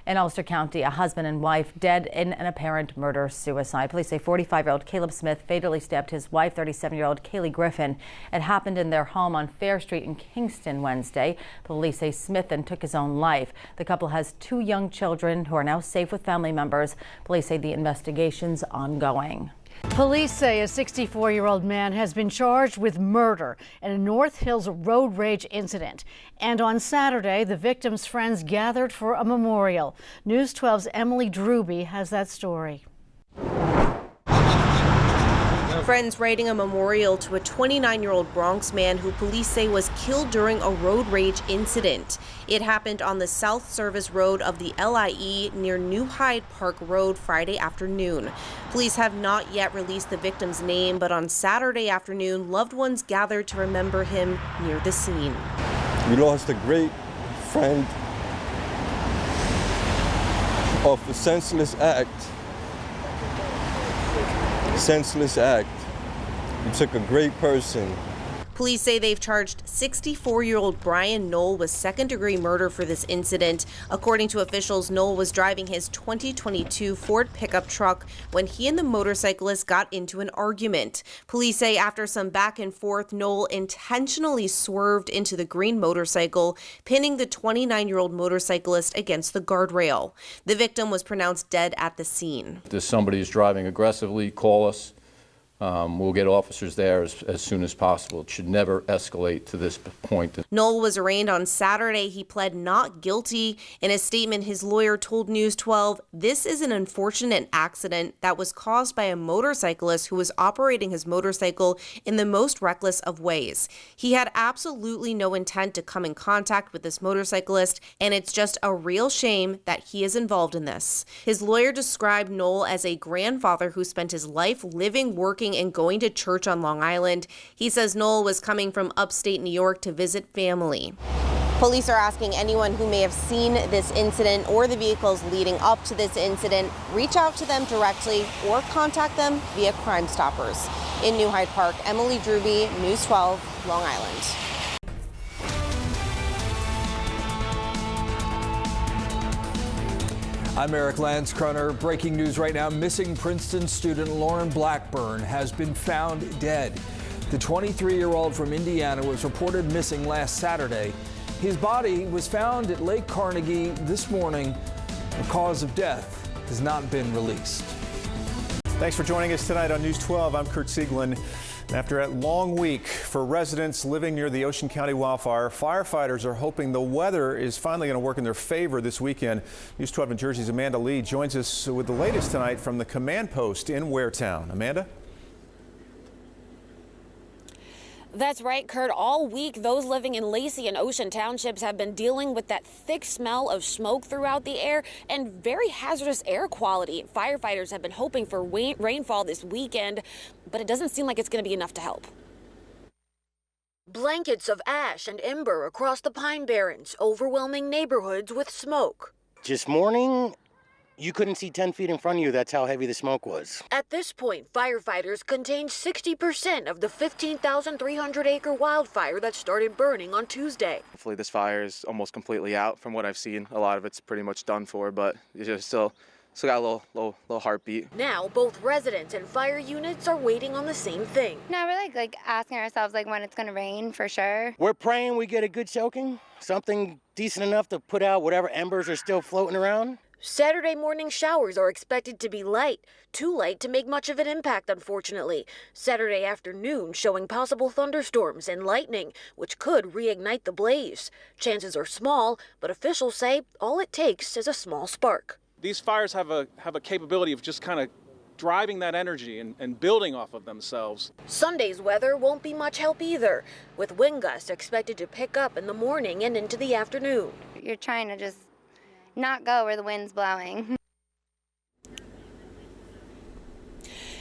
In Ulster County, a husband and wife dead in an apparent murder-suicide. Police say 45-year-old Caleb Smith fatally stabbed his wife, 37-year-old Kaylee Griffin. It happened in their home on Fair Street in Kingston Wednesday. Police say Smith then took his own life. The couple has 2 young children who are now safe with family members. Police say the investigation's ongoing. Police say a 64-year-old man has been charged with murder in a North Hills road rage incident. And on Saturday, the victim's friends gathered for a memorial. News 12's Emily Druby has that story. Friends writing a memorial to a 29-year-old Bronx man who police say was killed during a road rage incident. It happened on the South Service Road of the LIE near New Hyde Park Road Friday afternoon. Police have not yet released the victim's name, but on Saturday afternoon, loved ones gathered to remember him near the scene. We lost a great friend of a senseless act. He took a great person. Police say they've charged 64-year-old Brian Knoll with second-degree murder for this incident. According to officials, Knoll was driving his 2022 Ford pickup truck when he and the motorcyclist got into an argument. Police say after some back and forth, Knoll intentionally swerved into the green motorcycle, pinning the 29-year-old motorcyclist against the guardrail. The victim was pronounced dead at the scene. If somebody is driving aggressively, call us. We'll get officers there as soon as possible. It should never escalate to this point. Knoll was arraigned on Saturday. He pled not guilty. In a statement, his lawyer told News 12, "This is an unfortunate accident that was caused by a motorcyclist who was operating his motorcycle in the most reckless of ways. He had absolutely no intent to come in contact with this motorcyclist, and it's just a real shame that he is involved in this." His lawyer described Knoll as a grandfather who spent his life living, working, and going to church on Long Island. He says Knoll was coming from upstate New York to visit family. Police are asking anyone who may have seen this incident or the vehicles leading up to this incident, reach out to them directly or contact them via Crime Stoppers. In New Hyde Park, Emily Druby, News 12, Long Island. I'm Eric Lanskroner. Breaking news right now. Missing Princeton student Lauren Blackburn has been found dead. The 23-year-old from Indiana was reported missing last Saturday. His body was found at Lake Carnegie this morning. The cause of death has not been released. Thanks for joining us tonight on News 12. I'm Kurt Sieglin. After a long week for residents living near the Ocean County wildfire, firefighters are hoping the weather is finally going to work in their favor this weekend. News 12 in Jersey's Amanda Lee joins us with the latest tonight from the command post in Waretown. Amanda? That's right, Kurt. All week, those living in Lacey and Ocean Townships have been dealing with that thick smell of smoke throughout the air and very hazardous air quality. Firefighters have been hoping for rainfall this weekend, but it doesn't seem like it's going to be enough to help. Blankets of ash and ember across the Pine Barrens, overwhelming neighborhoods with smoke. This morning, you couldn't see 10 feet in front of you. That's how heavy the smoke was. At this point, firefighters contained 60% of the 15,300-acre wildfire that started burning on Tuesday. Hopefully this fire is almost completely out. From what I've seen, a lot of it's pretty much done for, but it's just still got a little heartbeat. Now, both residents and fire units are waiting on the same thing. Now we're like asking ourselves when it's going to rain for sure. We're praying we get a good soaking, something decent enough to put out whatever embers are still floating around. Saturday morning showers are expected to be light, too light to make much of an impact, unfortunately. Saturday afternoon showing possible thunderstorms and lightning, which could reignite the blaze. Chances are small, but officials say all it takes is a small spark. These fires have a capability of just kind of driving that energy and building off of themselves. Sunday's weather won't be much help either, with wind gusts expected to pick up in the morning and into the afternoon. You're trying to just not go where the wind's blowing.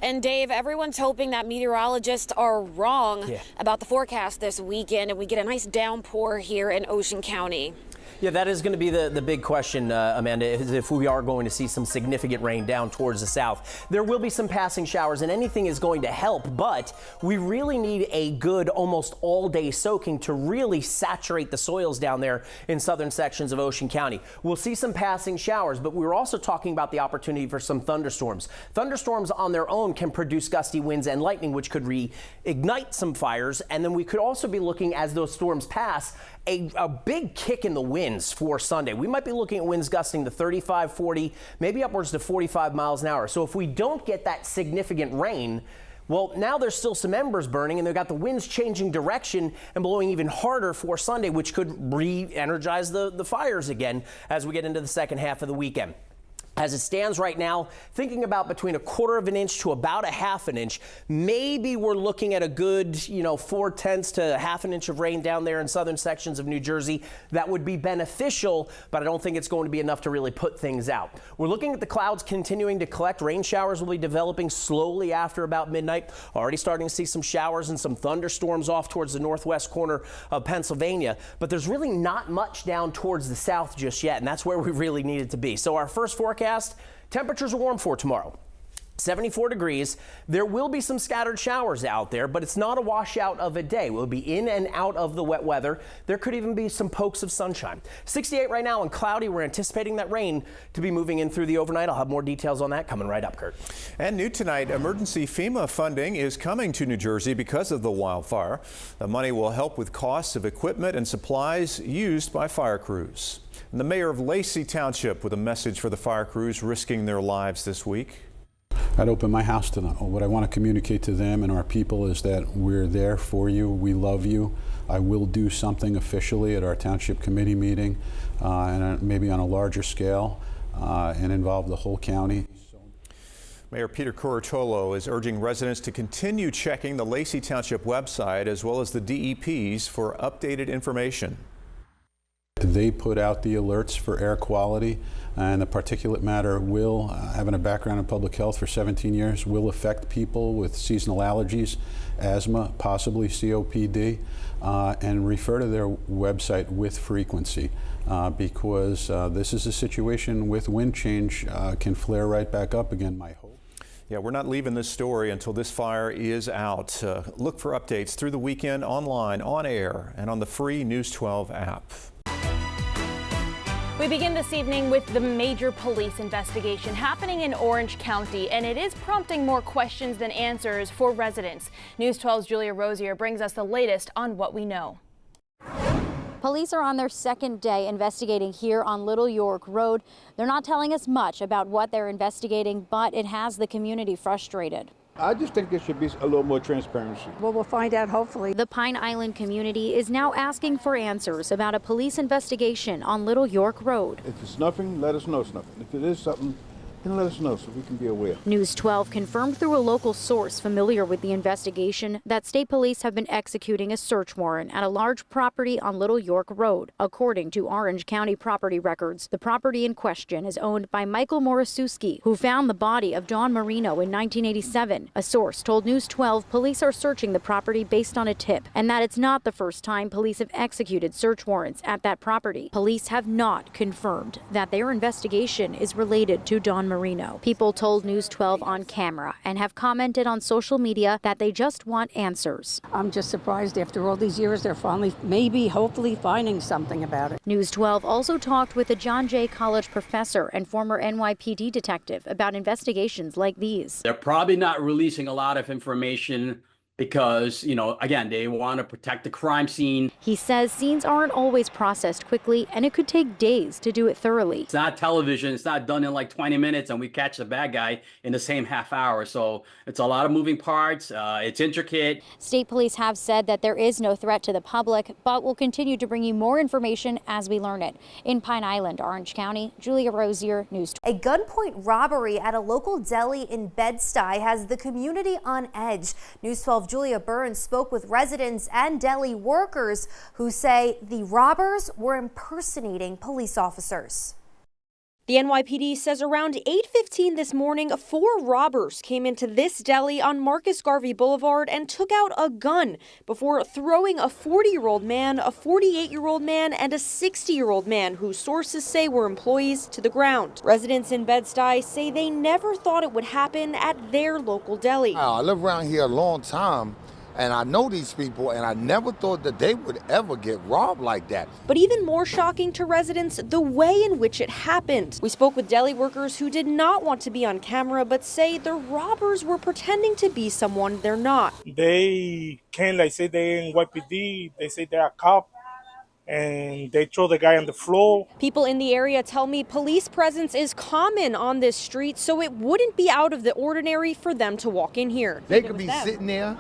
And Dave, everyone's hoping that meteorologists are wrong about the forecast this weekend and we get a nice downpour here in Ocean County. Yeah, that is going to be the big question, Amanda, is if we are going to see some significant rain down towards the south. There will be some passing showers, and anything is going to help, but we really need a good almost all-day soaking to really saturate the soils down there in southern sections of Ocean County. We'll see some passing showers, but we're also talking about the opportunity for some thunderstorms. Thunderstorms on their own can produce gusty winds and lightning, which could reignite some fires, and then we could also be looking, as those storms pass, a big kick in the winds for Sunday. We might be looking at winds gusting to 35, 40, maybe upwards to 45 miles an hour. So if we don't get that significant rain, well, now there's still some embers burning, and they've got the winds changing direction and blowing even harder for Sunday, which could re-energize the fires again as we get into the second half of the weekend. As it stands right now, thinking about between 1/4 of an inch to about 1/2 an inch. Maybe we're looking at a good, 4/10 to 1/2 an inch of rain down there in southern sections of New Jersey. That would be beneficial, but I don't think it's going to be enough to really put things out. We're looking at the clouds continuing to collect. Rain showers will be developing slowly after about midnight. Already starting to see some showers and some thunderstorms off towards the northwest corner of Pennsylvania, but there's really not much down towards the south just yet, and that's where we really need it to be. So our first forecast, temperatures are warm for tomorrow. 74 degrees. There will be some scattered showers out there, but it's not a washout of a day. We'll be in and out of the wet weather. There could even be some pokes of sunshine. 68 right now and cloudy. We're anticipating that rain to be moving in through the overnight. I'll have more details on that coming right up, Kurt. And new tonight, emergency FEMA funding is coming to New Jersey because of the wildfire. The money will help with costs of equipment and supplies used by fire crews. And the mayor of Lacey Township with a message for the fire crews risking their lives this week. I'd open my house to them. What I want to communicate to them and our people is that we're there for you. We love you. I will do something officially at our township committee meeting and maybe on a larger scale and involve the whole county. Mayor Peter Curatolo is urging residents to continue checking the Lacey Township website as well as the DEP's for updated information. They put out the alerts for air quality, and the particulate matter will, having a background in public health for 17 years, will affect people with seasonal allergies, asthma, possibly COPD, and refer to their website with frequency because this is a situation with wind change can flare right back up again, my hope. Yeah, we're not leaving this story until this fire is out. Look for updates through the weekend, online, on air, and on the free News 12 app. We begin this evening with the major police investigation happening in Orange County, and it is prompting more questions than answers for residents. News 12's Julia Rosier brings us the latest on what we know. Police are on their second day investigating here on Little York Road. They're not telling us much about what they're investigating, but it has the community frustrated. I just think there should be a little more transparency. Well, we'll find out hopefully. The Pine Island community is now asking for answers about a police investigation on Little York Road. If it's nothing, let us know it's nothing. If it is something, then let us know so we can be aware. News 12 confirmed through a local source familiar with the investigation that state police have been executing a search warrant at a large property on Little York Road. According to Orange County property records, the property in question is owned by Michael Morasuski, who found the body of Dawn Marino in 1987. A source told News 12 police are searching the property based on a tip, and that it's not the first time police have executed search warrants at that property. Police have not confirmed that their investigation is related to Dawn Marino. People told News 12 on camera and have commented on social media that they just want answers. I'm just surprised after all these years they're finally, maybe, hopefully finding something about it. News 12 also talked with a John Jay College professor and former NYPD detective about investigations like these. They're probably not releasing a lot of information because, again, they want to protect the crime scene. He says scenes aren't always processed quickly, and it could take days to do it thoroughly. It's not television. It's not done in like 20 minutes, and we catch the bad guy in the same half hour. So it's a lot of moving parts. It's intricate. State police have said that there is no threat to the public, but will continue to bring you more information as we learn it. In Pine Island, Orange County, Julia Rosier, News 12. A gunpoint robbery at a local deli in Bed-Stuy has the community on edge. News 12 Julia Burns spoke with residents and deli workers who say the robbers were impersonating police officers. The NYPD says around 8:15 this morning, 4 robbers came into this deli on Marcus Garvey Boulevard and took out a gun before throwing a 40-year-old man, a 48-year-old man, and a 60-year-old man who sources say were employees to the ground. Residents in Bed-Stuy say they never thought it would happen at their local deli. I live around here a long time, and I know these people, and I never thought that they would ever get robbed like that. But even more shocking to residents, the way in which it happened. We spoke with deli workers who did not want to be on camera, but say the robbers were pretending to be someone they're not. They came, like, say they're NYPD, they say they're a cop, and they throw the guy on the floor. People in the area tell me police presence is common on this street, so it wouldn't be out of the ordinary for them to walk in here. They could be sitting there,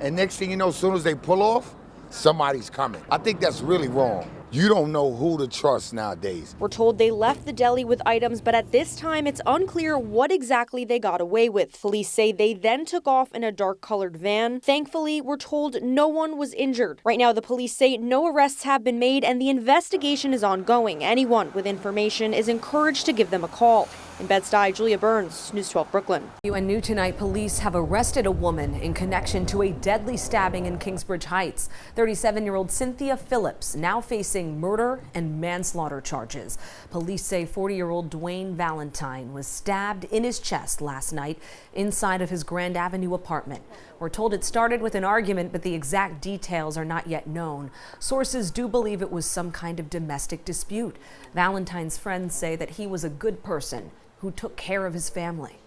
and next thing you know, as soon as they pull off, somebody's coming. I think that's really wrong. You don't know who to trust nowadays. We're told they left the deli with items, but at this time it's unclear what exactly they got away with. Police say they then took off in a dark-colored van. Thankfully, we're told no one was injured. Right now, the police say no arrests have been made and the investigation is ongoing. Anyone with information is encouraged to give them a call. In Bed-Stuy, Julia Burns, News 12 Brooklyn. And new tonight, police have arrested a woman in connection to a deadly stabbing in Kingsbridge Heights. 37-year-old Cynthia Phillips now facing murder and manslaughter charges. Police say 40-year-old Dwayne Valentine was stabbed in his chest last night inside of his Grand Avenue apartment. We're told it started with an argument, but the exact details are not yet known. Sources do believe it was some kind of domestic dispute. Valentine's friends say that he was a good person who took care of his family.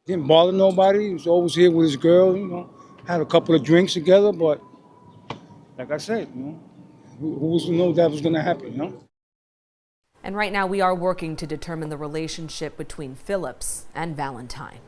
Didn't bother nobody. He was always here with his girl, you know. Had a couple of drinks together, but like I said, you know, who was to know that was going to happen, you know? And right now we are working to determine the relationship between Phillips and Valentine.